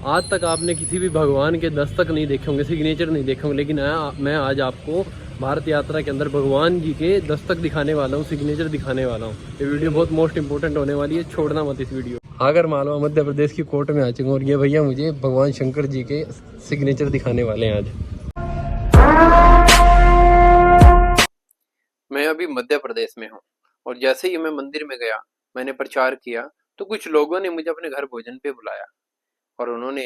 आज तक आपने किसी भी भगवान के दस्तक नहीं देखे होंगे, सिग्नेचर नहीं देखे होंगे, लेकिन मैं आज आपको भारत यात्रा के अंदर भगवान जी के दस्तक दिखाने वाला हूँ, सिग्नेचर दिखाने वाला हूँ। ये वीडियो बहुत मोस्ट इंपॉर्टेंट होने वाली है, छोड़ना मत इस वीडियो। अगर मान लो मध्य प्रदेश की कोर्ट में आ चुका हूँ और ये भैया मुझे भगवान शंकर जी के सिग्नेचर दिखाने वाले हैं आज। मैं अभी मध्य प्रदेश में हूँ और जैसे ही मैं मंदिर में गया, मैंने प्रचार किया, तो कुछ लोगों ने मुझे अपने घर भोजन पे बुलाया और उन्होंने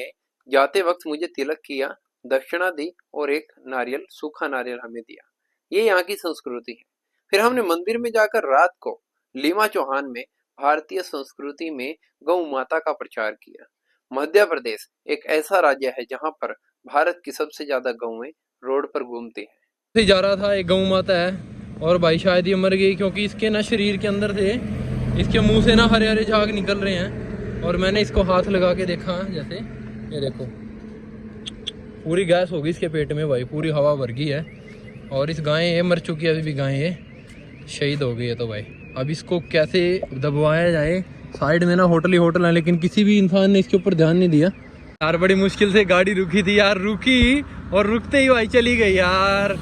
जाते वक्त मुझे तिलक किया, दक्षिणा दी और एक नारियल, सूखा नारियल हमें दिया। ये यहाँ की संस्कृति है। फिर हमने मंदिर में जाकर रात को लीमा चौहान में भारतीय संस्कृति में गौ माता का प्रचार किया। मध्य प्रदेश एक ऐसा राज्य है जहाँ पर भारत की सबसे ज्यादा गौएं रोड पर घूमती हैं। जा रहा था, एक गौ माता है और भाई शायद ये मर गई, क्योंकि इसके ना शरीर के अंदर से, इसके मुंह से ना हरे हरे झाग निकल रहे हैं। और मैंने इसको हाथ लगा के देखा, जैसे ये देखो पूरी गैस हो गई इसके पेट में भाई, पूरी हवा भर गई है। और इस गाय ये मर चुकी है, अभी भी गाय ये शहीद हो गई है। तो भाई अब इसको कैसे दबवाया जाए। साइड में ना होटल ही होटल है, लेकिन किसी भी इंसान ने इसके ऊपर ध्यान नहीं दिया यार। बड़ी मुश्किल से गाड़ी रुकी थी यार, रुकी और रुकते ही भाई चली गई यार।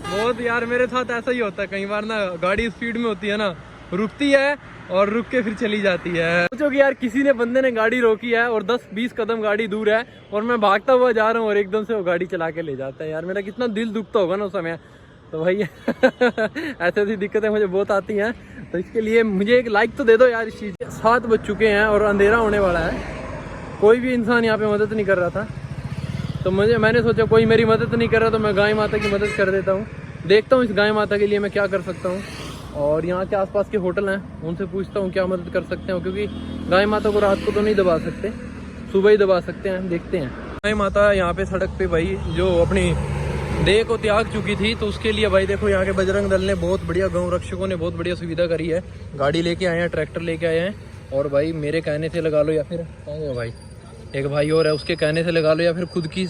बहुत यार, मेरे साथ ऐसा ही होता है कई बार ना, गाड़ी स्पीड में होती है ना, रुकती है और रुक के फिर चली जाती है। सोचो कि यार किसी ने, बंदे ने गाड़ी रोकी है और 10-20 कदम गाड़ी दूर है और मैं भागता हुआ जा रहा हूँ और एकदम से वो गाड़ी चला के ले जाता है यार। मेरा कितना दिल दुखता होगा ना उस समय। तो भाई ऐसी ऐसी दिक्कतें मुझे बहुत आती हैं, तो इसके लिए मुझे एक लाइक तो दे दो यार इस चीज़। 7 बज चुके हैं और अंधेरा होने वाला है, कोई भी इंसान यहाँ पे मदद नहीं कर रहा था। तो मैंने सोचा कोई मेरी मदद नहीं कर रहा, तो मैं गाय माता की मदद कर देता हूँ। देखता हूँ इस गाय माता के लिए मैं क्या कर सकता हूँ, और यहाँ के आसपास के होटल हैं उनसे पूछता हूँ क्या मदद कर सकते हैं, क्योंकि गाय माता को रात को तो नहीं दबा सकते, सुबह ही दबा सकते हैं। देखते हैं। गाय माता यहाँ पे सड़क पे भाई जो अपनी देह को त्याग चुकी थी, तो उसके लिए भाई देखो यहाँ के बजरंग दल ने बहुत बढ़िया, गौ रक्षकों ने बहुत बढ़िया सुविधा करी है। गाड़ी लेके आए हैं, ट्रैक्टर लेके आए हैं, और भाई मेरे कहने से लगा लो या फिर भाई एक भाई और है उसके कहने से लगा लो, या फिर खुद की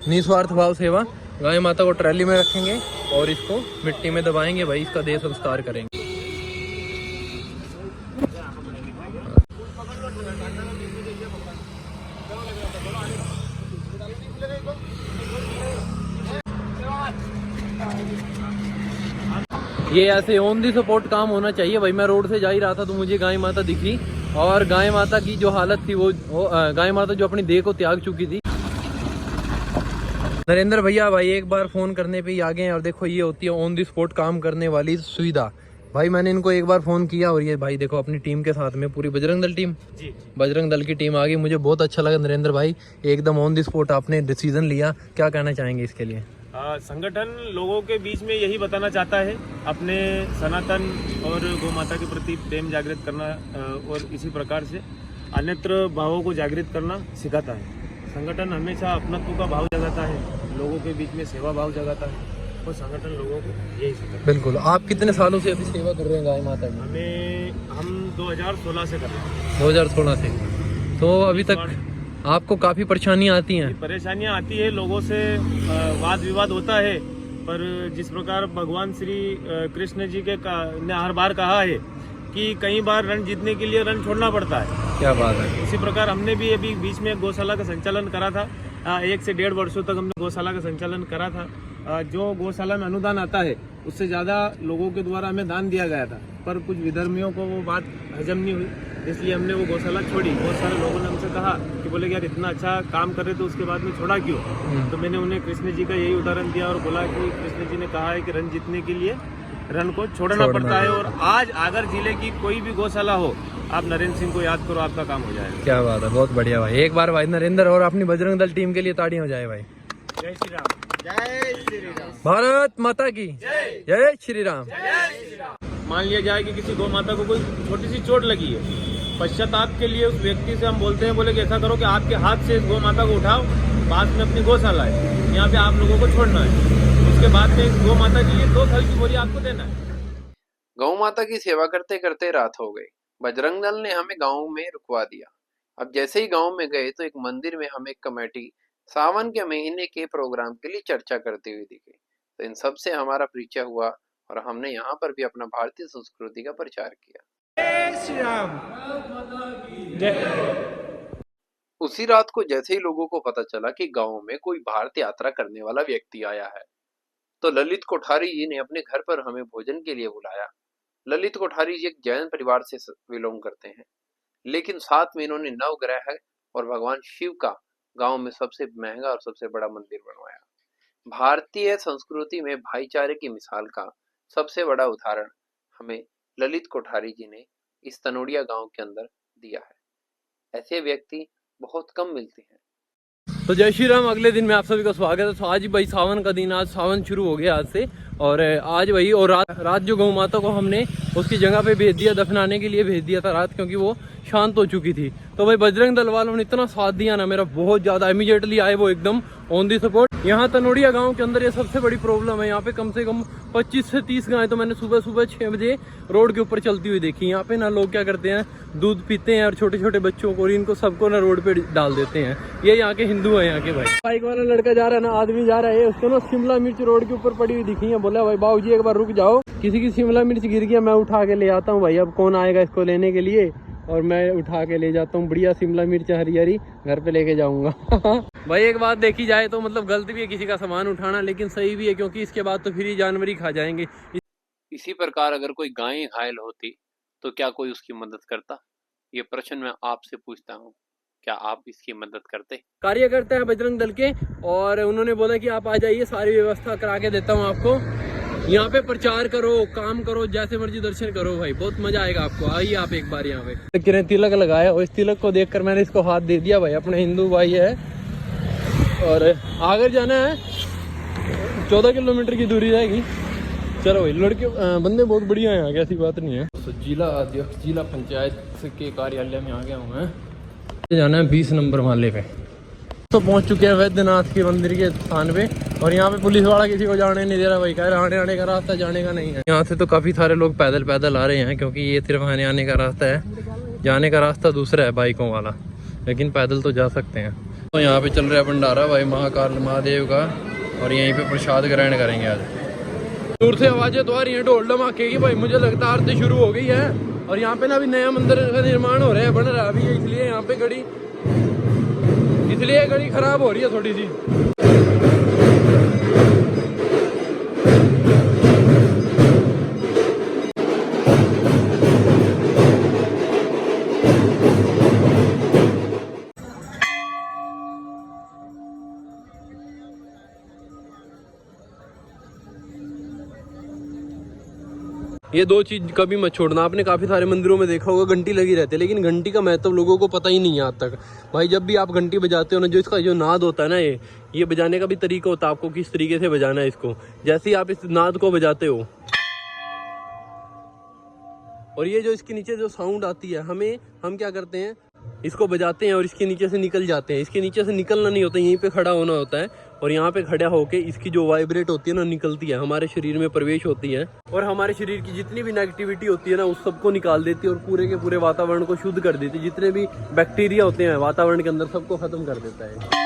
निस्वार्थ भाव सेवा, गाय माता को ट्रैली में रखेंगे और इसको मिट्टी में दबाएंगे भाई, इसका देह संस्कार करेंगे। ये ऐसे ऑन दी सपोर्ट काम होना चाहिए भाई। मैं रोड से जा ही रहा था तो मुझे गाय माता दिखी, और गाय माता की जो हालत थी वो गाय माता जो अपनी देह को त्याग चुकी थी। नरेंद्र भैया भाई एक बार फोन करने पे ही आ गए हैं, और देखो ये होती है ऑन दी स्पॉट काम करने वाली सुविधा। भाई मैंने इनको एक बार फोन किया और ये भाई देखो अपनी टीम के साथ में, पूरी बजरंग दल टीम जी, बजरंग दल की टीम आ गई। मुझे बहुत अच्छा लगा नरेंद्र भाई, एकदम ऑन दी स्पॉट आपने डिसीजन लिया। क्या कहना चाहेंगे इसके लिए? संगठन लोगों के बीच में यही बताना चाहता है, अपने सनातन और गौ माता के प्रति प्रेम जागृत करना, और इसी प्रकार से अन्यत्र भावों को जागृत करना सिखाता है। संगठन हमेशा अपनत्व का भाव जगाता है, लोगों के बीच में सेवा भाव जगाता है, और संगठन लोगों को यही सिखाता है। बिल्कुल। आप कितने सालों से अभी सेवा कर रहे हैं गाय माता की? हम 2016 से कर रहे हैं। 2016 से। तो अभी तक आपको काफी परेशानियां आती हैं? परेशानियां आती है, लोगों से वाद विवाद होता है, पर जिस प्रकार भगवान श्री कृष्ण जी के ने हर बार कहा है कि कई बार रण जीतने के लिए रण छोड़ना पड़ता है। क्या बात है। इसी प्रकार हमने भी अभी बीच में गौशाला का संचालन करा था। 1 से 1.5 वर्षों तक हमने गौशाला का संचालन करा था। जो गौशाला में अनुदान आता है उससे ज़्यादा लोगों के द्वारा हमें दान दिया गया था, पर कुछ विधर्मियों को वो बात हजम नहीं हुई, इसलिए हमने वो गौशाला छोड़ी। बहुत सारे लोगों ने हमसे कहा कि बोले कि यार इतना अच्छा काम कर रहे थे उसके बाद में छोड़ा क्यों? तो मैंने उन्हें कृष्ण जी का यही उदाहरण दिया और बोला कि कृष्ण जी ने कहा है कि रण जीतने के लिए रण को छोड़ना पड़ता है। और आज अगर जिले की कोई भी गौशाला हो, आप नरेंद्र सिंह को याद करो, आपका काम हो जाएगा। क्या बात है, बहुत बढ़िया भाई। एक बार भाई नरेंद्र और अपनी बजरंग दल टीम के लिए ताड़ियां हो जाए भाई। जय श्री राम। जय श्री राम। भारत माता की जय श्री राम। मान लिया जाए कि किसी गौ माता को कोई छोटी सी चोट लगी है, पश्चाताप के लिए उस व्यक्ति से हम बोलते हैं, बोले कि ऐसा करो कि आपके हाथ से इस गौ माता को उठाओ, पास में अपनी गौशाला है, यहाँ पे आप लोगों को छोड़ना है, उसके बाद में इस गौ माता के लिए 2 फल की बोरी आपको देना है। गौ माता की सेवा करते करते रात हो गई। बजरंग दल ने हमें गांव में रुकवा दिया। अब जैसे ही गांव में गए तो एक मंदिर में हमें कमेटी सावन के महीने के प्रोग्राम के लिए चर्चा करती हुई दिखी। तो इन सब से हमारा परिचय हुआ और हमने यहाँ पर भी अपना भारतीय संस्कृति का प्रचार किया। जय श्री राम। जय उसी रात को जैसे ही लोगों को पता चला कि गांव में कोई भारत यात्रा करने वाला व्यक्ति आया है, तो ललित कोठारी जी ने अपने घर पर हमें भोजन के लिए बुलाया। ललित कोठारी जी एक जैन परिवार से बिलोंग करते हैं, लेकिन साथ में इन्होंने नवग्रह और भगवान शिव का गांव में सबसे महंगा और सबसे बड़ा मंदिर बनवाया। भारतीय संस्कृति में भाईचारे की मिसाल का सबसे बड़ा उदाहरण हमें ललित कोठारी जी ने इस तनोड़िया गांव के अंदर दिया है। ऐसे व्यक्ति बहुत कम मिलते हैं। तो जय श्री राम। अगले दिन में आप सभी का स्वागत है। तो आज भाई सावन का दिन, आज सावन शुरू हो गया आज से। और आज भाई और रात जो गौ माता को हमने उसकी जगह पे भेज दिया, दफनाने के लिए भेज दिया था रात, क्योंकि वो शांत हो चुकी थी। तो भाई बजरंग दल वालों ने इतना साथ दिया ना मेरा, बहुत ज़्यादा। इमीडिएटली आए वो एकदम ऑन दी सपोर्ट। यहाँ तनोड़िया गांव के अंदर ये सबसे बड़ी प्रॉब्लम है। यहाँ पे कम से कम 25 से 30 गायें तो मैंने सुबह 6 बजे रोड के ऊपर चलती हुई देखी। यहाँ पे ना लोग क्या करते हैं, दूध पीते हैं और छोटे छोटे बच्चों को और इनको सबको ना रोड पे डाल देते हैं। ये यहाँ के हिंदू है यहाँ के। भाई बाइक वाला लड़का जा रहा है ना, आदमी जा रहा है, उसको ना शिमला मिर्च रोड के ऊपर पड़ी हुई दिखी है। बोला भाई बाबू जी एक बार रुक जाओ, किसी की शिमला मिर्च गिर गया, मैं उठा के ले आता हूँ। भाई अब कौन आएगा इसको लेने के लिए, और मैं उठा के ले जाता हूँ। बढ़िया शिमला मिर्च हरी हरी घर पे लेके जाऊंगा। भाई एक बात देखी जाए तो मतलब गलत भी है किसी का सामान उठाना, लेकिन सही भी है, क्योंकि इसके बाद तो फिर ही जानवर ही खा जाएंगे। इसी प्रकार अगर कोई गाय घायल होती तो क्या कोई उसकी मदद करता? ये प्रश्न मैं आपसे पूछता हूँ, क्या आप इसकी मदद करते? कार्य करते हैं बजरंग दल के, और उन्होंने बोला कि आप आ जाइए, सारी व्यवस्था करा के देता हूँ आपको। यहाँ पे प्रचार करो, काम करो, जैसे मर्जी दर्शन करो। भाई बहुत मजा आएगा आपको, आइए आप एक बार यहाँ पे। किरण तिलक लगाया, और इस तिलक को देखकर मैंने इसको हाथ दे दिया। भाई अपने हिंदू भाई है, और आगे जाना है 14 किलोमीटर की दूरी रहेगी। चलो भाई, लड़के बंदे बहुत बढ़िया हैं, ऐसी बात नहीं है। तो जिला अध्यक्ष, जिला पंचायत के कार्यालय में आ गया हूँ मैं। जाना है 20 नंबर माले पे। तो पहुंच चुके हैं वैद्यनाथ के मंदिर के स्थान पे, और यहाँ पे पुलिस वाला किसी को जाने नहीं दे रहा। भाई कह रहा आने का रास्ता जाने का नहीं है। यहाँ से तो काफी सारे लोग पैदल आ रहे हैं, क्योंकि ये सिर्फ आने का रास्ता है, जाने का रास्ता दूसरा है बाइकों वाला, लेकिन पैदल तो जा सकते हैं। तो यहाँ पे चल रहा है भंडारा भाई महाकाल महादेव का, और यहीं पे प्रसाद ग्रहण करेंगे आज। दूर से आवाजें तो आ रही है ढोल धमाके की। भाई मुझे लगता है आरती शुरू हो गई है, और यहाँ पे ना अभी नया मंदिर का निर्माण हो रहा है, बन रहा है अभी, इसलिए यहाँ पे घड़ी खराब हो रही है थोड़ी सी। ये दो चीज कभी मत छोड़ना। आपने काफी सारे मंदिरों में देखा होगा घंटी लगी रहती है, लेकिन घंटी का महत्व लोगों को पता ही नहीं है आज तक। भाई जब भी आप घंटी बजाते हो ना, जो इसका जो नाद होता है ना, ये बजाने का भी तरीका होता है, आपको किस तरीके से बजाना है इसको। जैसे ही आप इस नाद को बजाते हो, और ये जो इसके नीचे जो साउंड आती है, हम क्या करते हैं, इसको बजाते हैं और इसके नीचे से निकल जाते हैं। इसके नीचे से निकलना नहीं होता, यहीं पे खड़ा होना होता है, और यहाँ पे खड़ा होके इसकी जो वाइब्रेट होती है ना, निकलती है, हमारे शरीर में प्रवेश होती है, और हमारे शरीर की जितनी भी नेगेटिविटी होती है ना, उस सबको निकाल देती है, और पूरे के पूरे वातावरण को शुद्ध कर देती है। जितने भी बैक्टीरिया होते हैं वातावरण के अंदर, सबको खत्म कर देता है।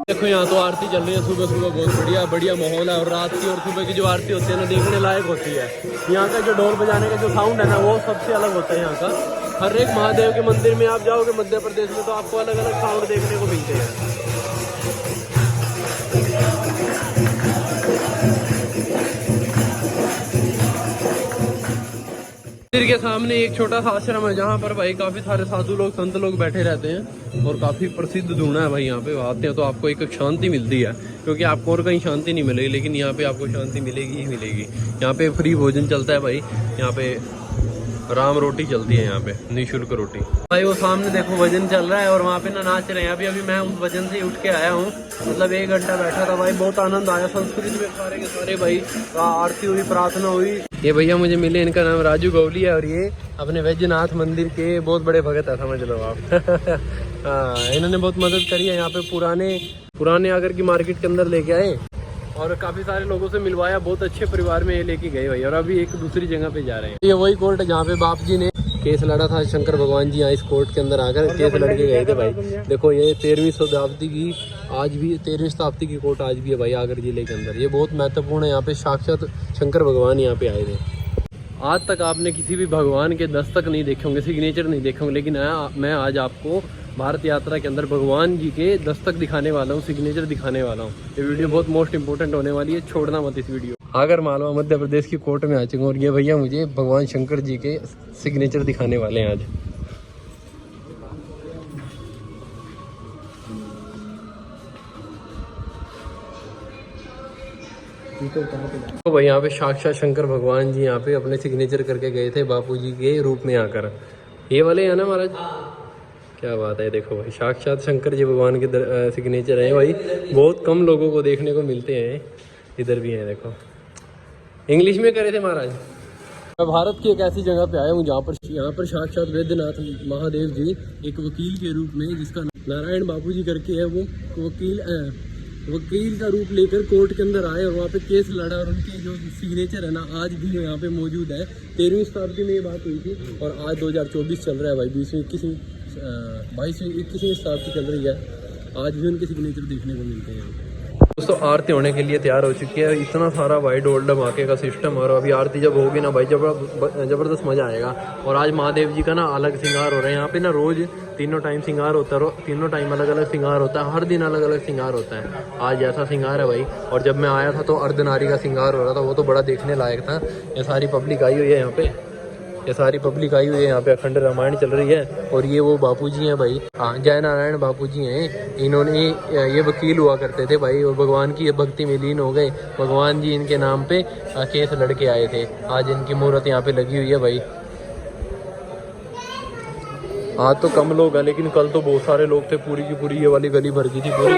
देखो यहाँ तो आरती चल रही है सुबह सुबह, बहुत बढ़िया माहौल है। और रात की और सुबह की जो आरती होती है ना, देखने लायक होती है। यहाँ का जो ढोल बजाने का जो साउंड है ना, वो सबसे अलग होता है यहाँ का। हर एक महादेव के मंदिर में आप जाओगे मध्य प्रदेश में, तो आपको अलग अलग साउंड देखने को मिलते हैं। मंदिर के सामने एक छोटा सा आश्रम है, जहाँ पर भाई काफी सारे साधु लोग, संत लोग बैठे रहते हैं, और काफी प्रसिद्ध धूना है भाई। यहाँ पे आते हैं तो आपको एक शांति मिलती है, क्योंकि आपको और कहीं शांति नहीं मिलेगी, लेकिन यहाँ पे आपको शांति मिलेगी ही मिलेगी। यहाँ पे फ्री भोजन चलता है भाई, यहाँ पे राम रोटी चलती है, यहाँ पे निःशुल्क रोटी। भाई वो सामने देखो भजन चल रहा है, और वहाँ पे ना नाच रहे हैं। अभी मैं उस भजन से उठ के आया हूँ, मतलब 1 घंटा बैठा था भाई, बहुत आनंद आया। संस्कृत में सारे के सारे भाई आरती हुई, प्रार्थना हुई। ये भैया मुझे मिले, इनका नाम राजू गौली है, और ये अपने वैद्यनाथ मंदिर के बहुत बड़े भगत है, समझ लो आप। हाँ, इन्होंने बहुत मदद करी है। यहाँ पे पुराने आगर की मार्केट के अंदर लेके आए, और काफी सारे लोगों से मिलवाया, बहुत अच्छे परिवार में ये लेके गए भाई। और अभी एक दूसरी जगह पे जा रहे हैं। ये वही कोर्ट है जहाँ पे बाप जी ने केस लड़ा था, शंकर भगवान जी यहाँ इस कोर्ट के अंदर आकर केस लड़ के गए थे भाई। देखो ये 13वीं शताब्दी की, आज भी 13वीं शताब्दी की कोर्ट आज भी है भाई आगर जिले के अंदर। ये बहुत महत्वपूर्ण है। यहाँ पे साक्षात शंकर भगवान यहाँ पे आए थे। आज तक आपने किसी भी भगवान के दस्तक नहीं देखे होंगे, सिग्नेचर नहीं देखे होंगे, लेकिन मैं आज आपको भारत यात्रा के अंदर भगवान जी के दस्तक दिखाने वाला हूँ, सिग्नेचर दिखाने वाला हूँ। ये वीडियो बहुत मोस्ट इंपॉर्टेंट होने वाली है, छोड़ना मत इस वीडियो। अगर मालवा मध्य प्रदेश की कोर्ट में आ चुका हूँ और ये भैया मुझे भगवान शंकर जी के सिग्नेचर दिखाने वाले हैं आज। तो भाई यहाँ पे साक्षात शंकर भगवान जी यहाँ पे अपने सिग्नेचर करके गए थे बापू जी के रूप में आकर। ये वाले है ना महाराज? क्या बात है, देखो भाई साक्षात शंकर जी भगवान के सिग्नेचर हैं भाई। बहुत कम लोगों को देखने को मिलते हैं, इधर भी हैं देखो। इंग्लिश में करे थे महाराज। मैं भारत की एक ऐसी जगह पे आया हूँ जहाँ पर साक्षात वैद्यनाथ महादेव जी एक वकील के रूप में, जिसका नारायण बापू जी करके है, वो वकील का रूप लेकर कोर्ट के अंदर आए और वहाँ पे केस लड़ा। और उनके जो सिग्नेचर है ना आज भी यहाँ पे मौजूद है। 13वीं शताब्दी में ये बात हुई थी और आज 2024 चल रहा है भाई, 20वीं 21वीं 22वीं 21वीं शताब्दी चल रही है। आज भी उनके सिग्नेचर देखने को मिलते हैं। दोस्तों आरती होने के लिए तैयार हो चुकी है। इतना सारा भाई ढोल ढमाके का सिस्टम, और अभी आरती जब होगी ना भाई जबरदस्त मजा आएगा। और आज महादेव जी का ना अलग श्रृंगार हो रहा है यहाँ पे ना। रोज तीनों टाइम श्रृंगार होता है, तीनों टाइम अलग अलग श्रृंगार होता है, हर दिन अलग अलग श्रृंगार होता है। आज ऐसा श्रृंगार है भाई। और जब मैं आया था तो अर्धनारी का श्रृंगार हो रहा था, वो तो बड़ा देखने लायक था। ये सारी पब्लिक आई हुई है यहाँ पे, ये सारी पब्लिक आई हुई है यहाँ पे। अखंड रामायण चल रही है। और ये वो बापूजी हैं भाई, हाँ जय नारायण बापूजी हैं। इन्होंने ये वकील हुआ करते थे भाई और भगवान की भक्ति में लीन हो गए। भगवान जी इनके नाम पे केस लड़के आए थे। आज इनकी मूर्त यहाँ पे लगी हुई है भाई। आज तो कम लोग हैं लेकिन कल तो बहुत सारे लोग थे। पूरी की पूरी ये वाली गली भर गई थी पूरी।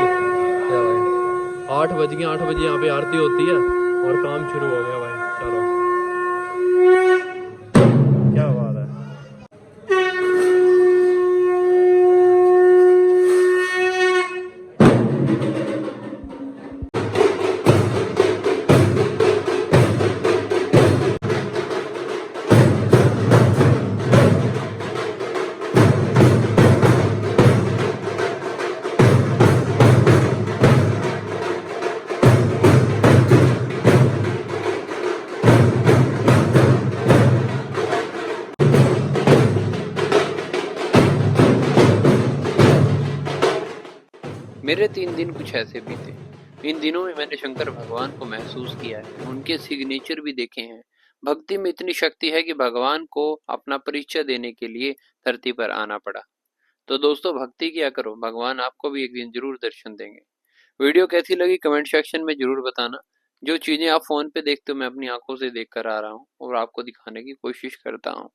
8 बज गए, 8 बजे यहाँ पे आरती होती है और काम शुरू हो गया भाई। चलो क्या बात है। मेरे 3 दिन कुछ ऐसे बीते। इन दिनों में मैंने शंकर भगवान को महसूस किया है, उनके सिग्नेचर भी देखे हैं। भक्ति में इतनी शक्ति है कि भगवान को अपना परिचय देने के लिए धरती पर आना पड़ा। तो दोस्तों भक्ति किया करो, भगवान आपको भी एक दिन जरूर दर्शन देंगे। वीडियो कैसी लगी कमेंट सेक्शन में जरूर बताना। जो चीजें आप फोन पे देखते हो मैं अपनी आंखों से देख कर आ रहा हूँ और आपको दिखाने की कोशिश करता हूँ।